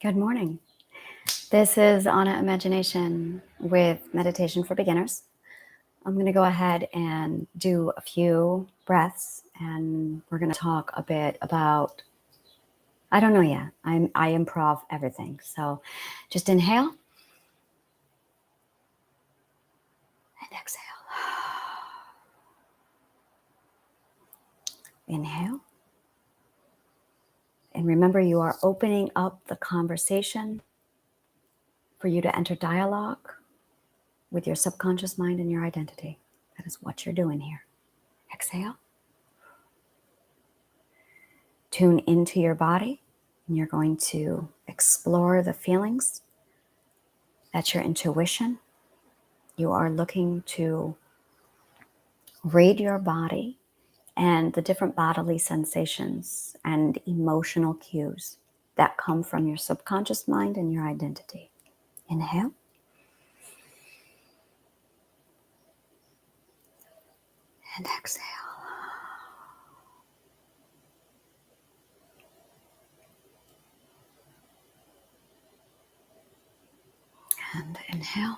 Good morning. This is Anna Imagination with Meditation for Beginners. I'm going to go ahead and do a few breaths, and we're going to talk a bit about, I don't know yet. I improv everything. So just inhale and exhale. Inhale. And remember, you are opening up the conversation for you to enter dialogue with your subconscious mind and your identity. That is what you're doing here. Exhale. Tune into your body, and you're going to explore the feelings. That's your intuition. You are looking to read your body and the different bodily sensations and emotional cues that come from your subconscious mind and your identity. Inhale. And exhale. And inhale.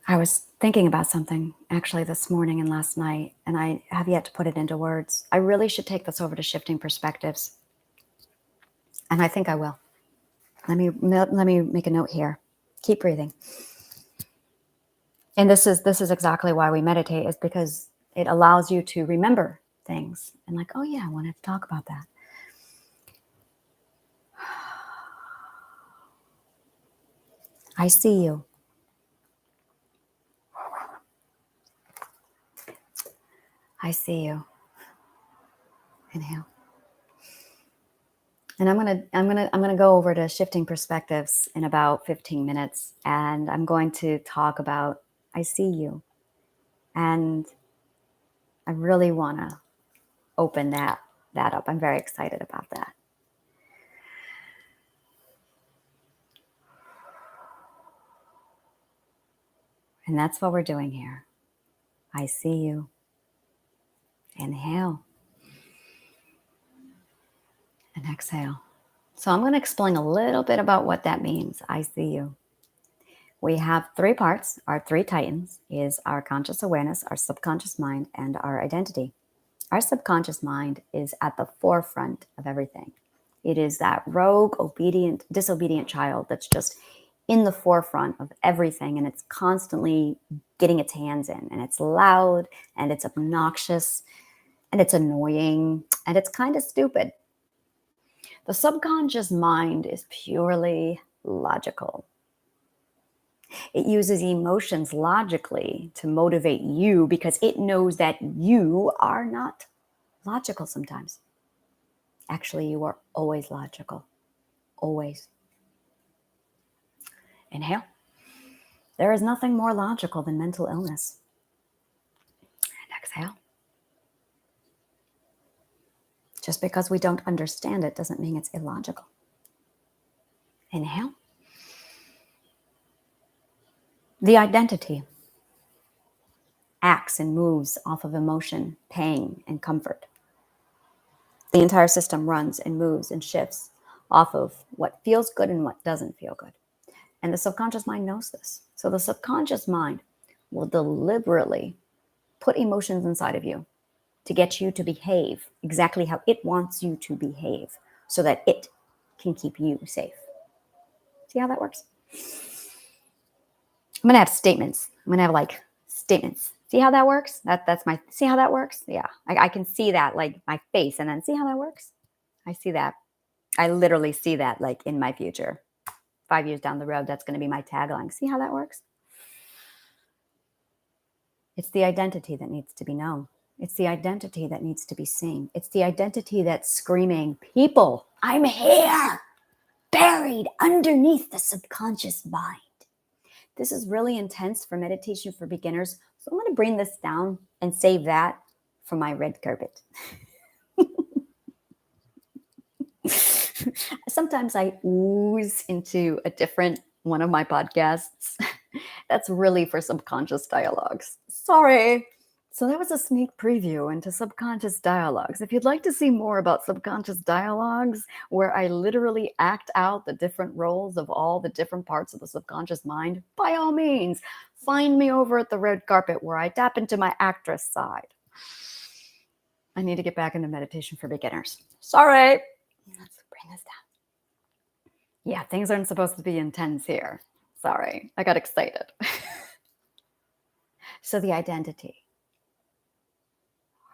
I was thinking about something actually this morning and last night, and I have yet to put it into words. I really should take this over to Shifting Perspectives, and I think I will. Let me make a note here. Keep breathing. And this is exactly why we meditate, is because it allows you to remember things and like, oh yeah, I wanted to talk about that. I see you. I see you. Inhale. And I'm gonna go over to Shifting Perspectives in about 15 minutes, and I'm going to talk about I see you. And I really want to open that up. I'm very excited about that. And that's what we're doing here. I see you. Inhale. And exhale. So I'm going to explain a little bit about what that means. I see you. We have three parts. Our three titans is our conscious awareness, our subconscious mind, and our identity. Our subconscious mind is at the forefront of everything. It is that rogue, disobedient child that's just in the forefront of everything, and it's constantly getting its hands in, and it's loud, and it's obnoxious, and it's annoying, and it's kind of stupid. The subconscious mind is purely logical. It uses emotions logically to motivate you because it knows that you are not logical sometimes. Actually, you are always logical. Always. Inhale. There is nothing more logical than mental illness. And exhale. Just because we don't understand it doesn't mean it's illogical. Inhale. The identity acts and moves off of emotion, pain, and comfort. The entire system runs and moves and shifts off of what feels good and what doesn't feel good. And the subconscious mind knows this. So the subconscious mind will deliberately put emotions inside of you to get you to behave exactly how it wants you to behave so that it can keep you safe. See how that works? I'm going to have statements. I'm going to have statements. See how that works? See how that works? Yeah. I can see that my face, and then see how that works? I see that. I literally see that in my future. 5 years down the road, that's going to be my tagline. See how that works? It's the identity that needs to be known. It's the identity that needs to be seen. It's the identity that's screaming, people, I'm here, buried underneath the subconscious mind. This is really intense for meditation for beginners. So I'm going to bring this down and save that for my red carpet. Sometimes I ooze into a different one of my podcasts. That's really for subconscious dialogues. Sorry. So that was a sneak preview into subconscious dialogues. If you'd like to see more about subconscious dialogues, where I literally act out the different roles of all the different parts of the subconscious mind, by all means, find me over at the red carpet where I tap into my actress side. I need to get back into meditation for beginners. Sorry. Let's bring this down. Yeah, things aren't supposed to be intense here. Sorry, I got excited. So the identity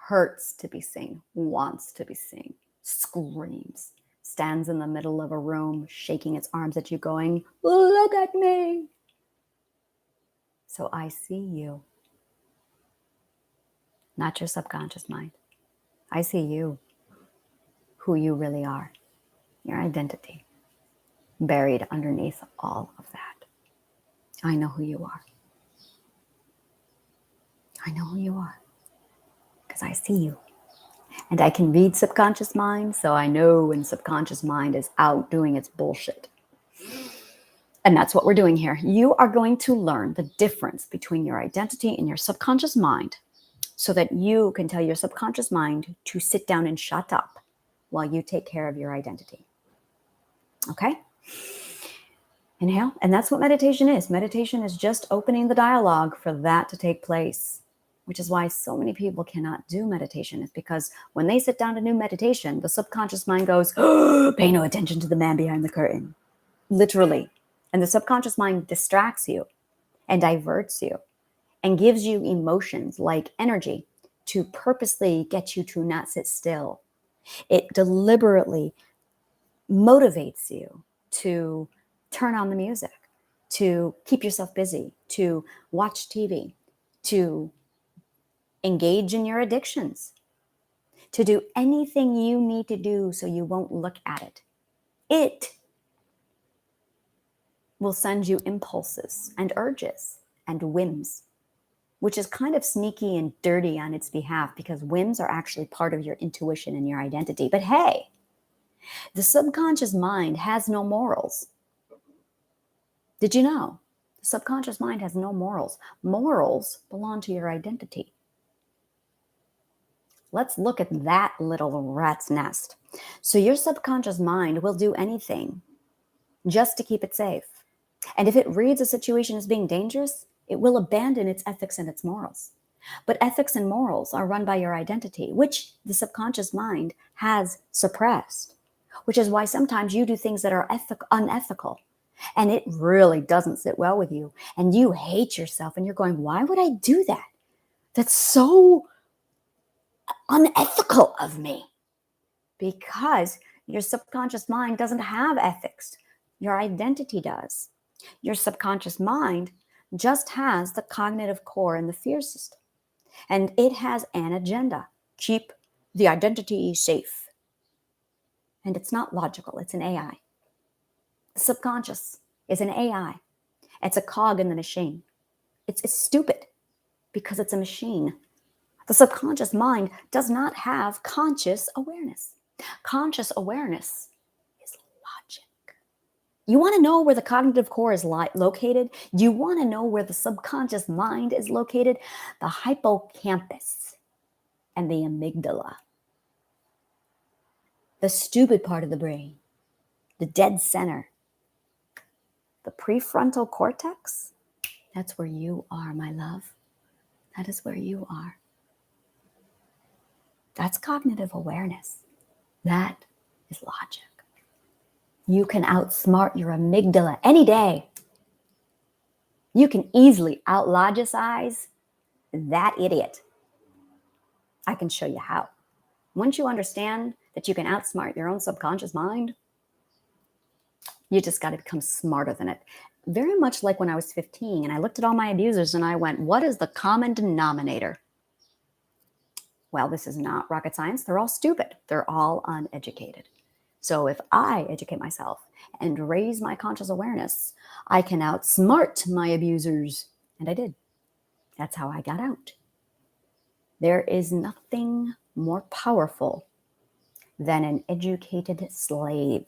hurts to be seen, wants to be seen, screams, stands in the middle of a room, shaking its arms at you, going, "Look at me." So I see you, not your subconscious mind. I see you, who you really are, your identity, buried underneath all of that. I know who you are. I know who you are because I see you. And I can read subconscious mind, so I know when subconscious mind is out doing its bullshit. And that's what we're doing here. You are going to learn the difference between your identity and your subconscious mind so that you can tell your subconscious mind to sit down and shut up while you take care of your identity. Okay? Inhale. And that's what meditation is. Meditation is just opening the dialogue for that to take place, which is why so many people cannot do meditation. It's because when they sit down to do meditation, the subconscious mind goes, "Oh, pay no attention to the man behind the curtain." Literally. And the subconscious mind distracts you and diverts you and gives you emotions like energy to purposely get you to not sit still. It deliberately motivates you to turn on the music, to keep yourself busy, to watch TV, to engage in your addictions, to do anything you need to do so you won't look at it. It will send you impulses and urges and whims, which is kind of sneaky and dirty on its behalf because whims are actually part of your intuition and your identity. But hey, the subconscious mind has no morals. Did you know? The subconscious mind has no morals. Morals belong to your identity. Let's look at that little rat's nest. So your subconscious mind will do anything just to keep it safe. And if it reads a situation as being dangerous, it will abandon its ethics and its morals. But ethics and morals are run by your identity, which the subconscious mind has suppressed, which is why sometimes you do things that are unethical. And it really doesn't sit well with you. And you hate yourself and you're going, why would I do that? That's so unethical of me. Because your subconscious mind doesn't have ethics. Your identity does. Your subconscious mind just has the cognitive core and the fear system. And it has an agenda. Keep the identity safe. And it's not logical. It's an AI. The subconscious is an AI. It's a cog in the machine. It's stupid because it's a machine. The subconscious mind does not have conscious awareness. Conscious awareness is logic. You want to know where the cognitive core is located? You want to know where the subconscious mind is located? The hippocampus and the amygdala. The stupid part of the brain. The dead center. The prefrontal cortex. That's where you are, my love. That is where you are. That's cognitive awareness. That is logic. You can outsmart your amygdala any day. You can easily outlogicize that idiot. I can show you how. Once you understand that you can outsmart your own subconscious mind, you just got to become smarter than it. Very much like when I was 15 and I looked at all my abusers and I went, what is the common denominator? Well, this is not rocket science. They're all stupid. They're all uneducated. So if I educate myself and raise my conscious awareness, I can outsmart my abusers. And I did. That's how I got out. There is nothing more powerful than an educated slave.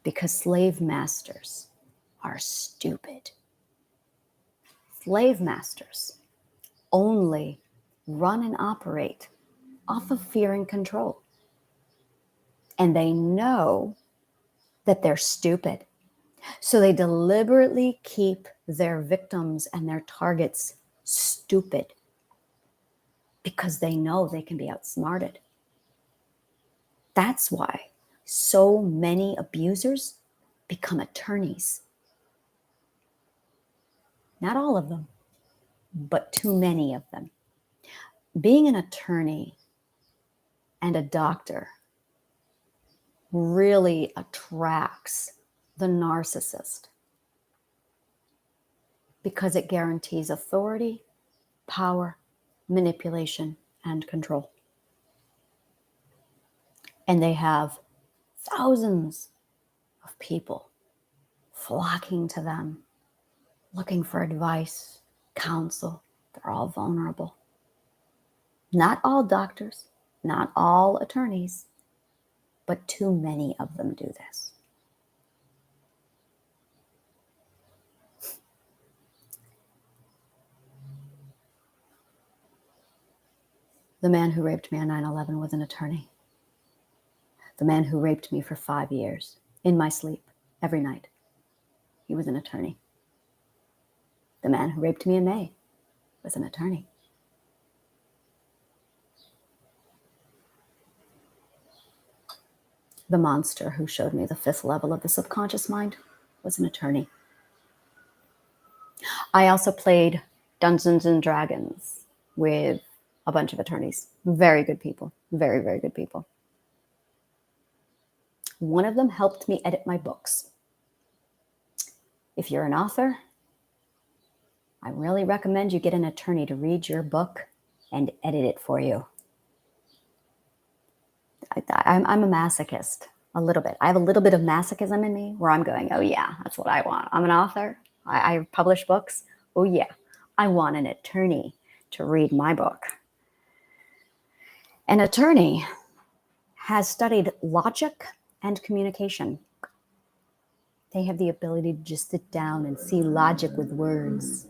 Because slave masters are stupid. slave masters only run and operate off of fear and control. And they know that they're stupid. So they deliberately keep their victims and their targets stupid because they know they can be outsmarted. That's why so many abusers become attorneys. Not all of them, but too many of them. Being an attorney and a doctor really attracts the narcissist because it guarantees authority, power, manipulation, and control. And they have thousands of people flocking to them, looking for advice, counsel. They're all vulnerable. Not all doctors, not all attorneys, but too many of them do this. The man who raped me on 9/11 was an attorney. The man who raped me for 5 years, in my sleep, every night, he was an attorney. The man who raped me in May was an attorney. The monster who showed me the 5th level of the subconscious mind was an attorney. I also played Dungeons and Dragons with a bunch of attorneys. Very good people. Very, very good people. One of them helped me edit my books. If you're an author, I really recommend you get an attorney to read your book and edit it for you. I'm a masochist, a little bit. I have a little bit of masochism in me where I'm going, oh yeah, that's what I want. I'm an author. I publish books. Oh yeah, I want an attorney to read my book. An attorney has studied logic and communication. They have the ability to just sit down and see logic with words.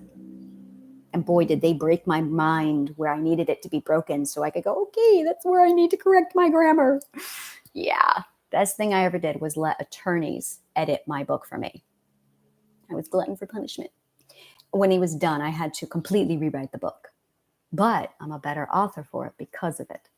And boy, did they break my mind where I needed it to be broken so I could go, okay, that's where I need to correct my grammar. Yeah, best thing I ever did was let attorneys edit my book for me. I was glutton for punishment. When he was done, I had to completely rewrite the book. But I'm a better author for it because of it.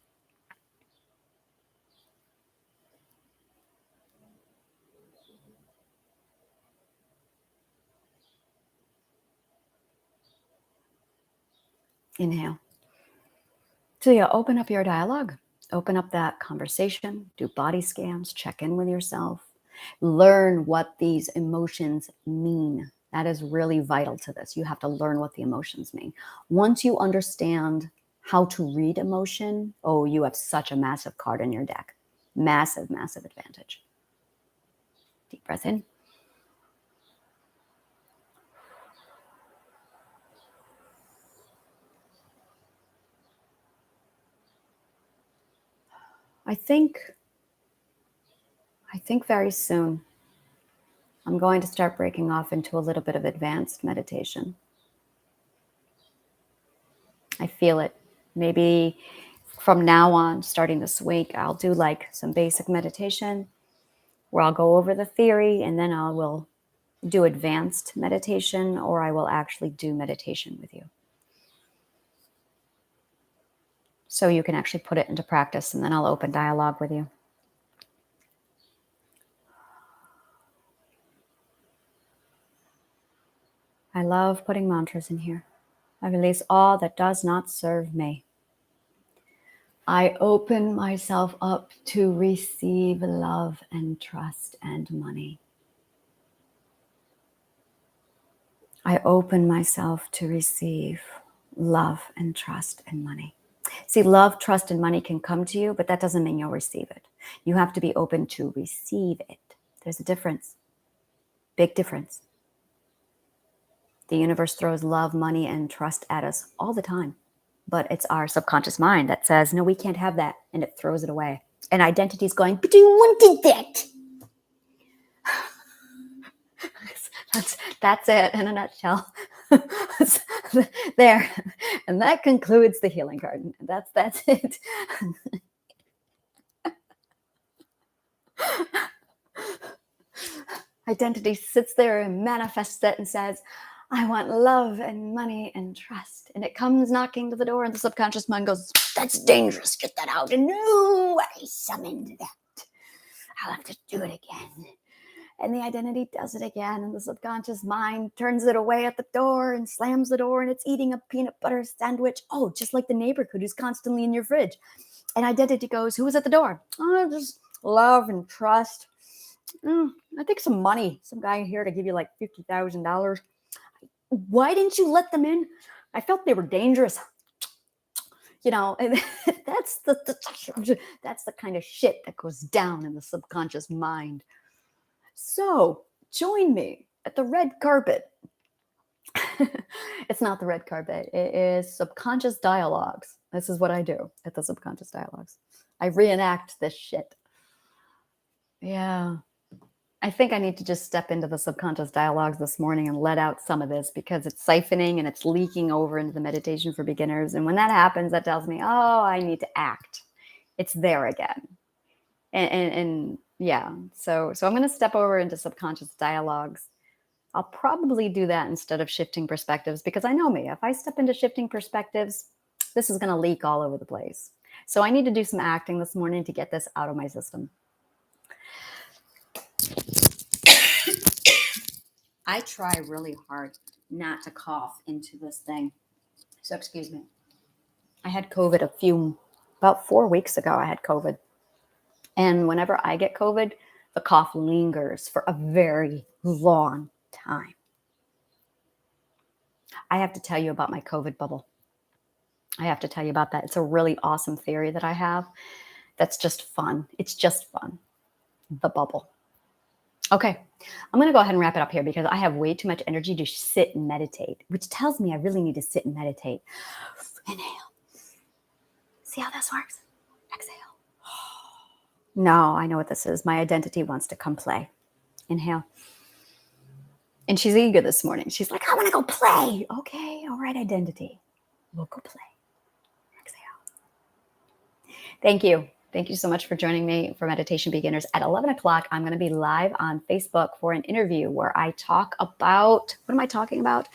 Inhale. So yeah, open up your dialogue. Open up that conversation. Do body scans. Check in with yourself. Learn what these emotions mean. That is really vital to this. You have to learn what the emotions mean. Once you understand how to read emotion, oh, you have such a massive card in your deck. Massive, massive advantage. Deep breath in. I think very soon I'm going to start breaking off into a little bit of advanced meditation. I feel it. Maybe from now on, starting this week, I'll do like some basic meditation where I'll go over the theory and then I will do advanced meditation, or I will actually do meditation with you. So you can actually put it into practice, and then I'll open dialogue with you. I love putting mantras in here. I release all that does not serve me. I open myself up to receive love and trust and money. I open myself to receive love and trust and money. See, love, trust, and money can come to you, but that doesn't mean you'll receive it. You have to be open to receive it. There's a difference. Big difference. The universe throws love, money, and trust at us all the time. But it's our subconscious mind that says, no, we can't have that. And it throws it away. And identity is going, but you wanted that. That's it in a nutshell. There. And that concludes the healing card. That's it. Identity sits there and manifests it and says, I want love and money and trust. And it comes knocking to the door, and the subconscious mind goes, that's dangerous. Get that out. And no, I summoned that. I'll have to do it again. And the identity does it again. And the subconscious mind turns it away at the door and slams the door, and it's eating a peanut butter sandwich. Oh, just like the neighborhood who's constantly in your fridge. And identity goes, who was at the door? Oh, just love and trust. I think some money. Some guy here to give you like $50,000. Why didn't you let them in? I felt they were dangerous. You know, and that's the kind of shit that goes down in the subconscious mind. So join me at the red carpet. It's not the red carpet. It is subconscious dialogues. This is what I do at the subconscious dialogues. I reenact this shit. Yeah. I think I need to just step into the subconscious dialogues this morning and let out some of this, because it's siphoning and it's leaking over into the meditation for beginners. And when that happens, that tells me, oh, I need to act. It's there again. And yeah, so I'm going to step over into subconscious dialogues. I'll probably do that instead of shifting perspectives, because I know me. If I step into shifting perspectives, this is going to leak all over the place. So I need to do some acting this morning to get this out of my system. I try really hard not to cough into this thing. So excuse me. I had COVID about 4 weeks ago, I had COVID. And whenever I get COVID, the cough lingers for a very long time. I have to tell you about my COVID bubble. I have to tell you about that. It's a really awesome theory that I have that's just fun. It's just fun. The bubble. Okay, I'm going to go ahead and wrap it up here, because I have way too much energy to sit and meditate, which tells me I really need to sit and meditate. Inhale. See how this works? Exhale. No, I know what this is. My identity wants to come play. Inhale. And she's eager this morning. She's like, I want to go play. Okay, all right, identity. We'll go play. Exhale. Thank you. Thank you so much for joining me for Meditation Beginners. At 11 o'clock, I'm going to be live on Facebook for an interview where I talk about, what am I talking about?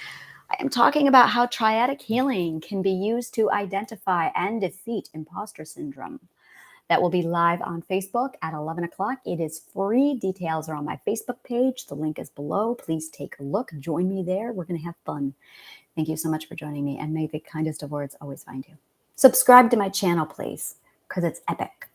I am talking about how triadic healing can be used to identify and defeat imposter syndrome. That will be live on Facebook at 11 o'clock. It is free. Details are on my Facebook page. The link is below. Please take a look. Join me there. We're going to have fun. Thank you so much for joining me, and may the kindest of words always find you. Subscribe to my channel, please, because it's epic.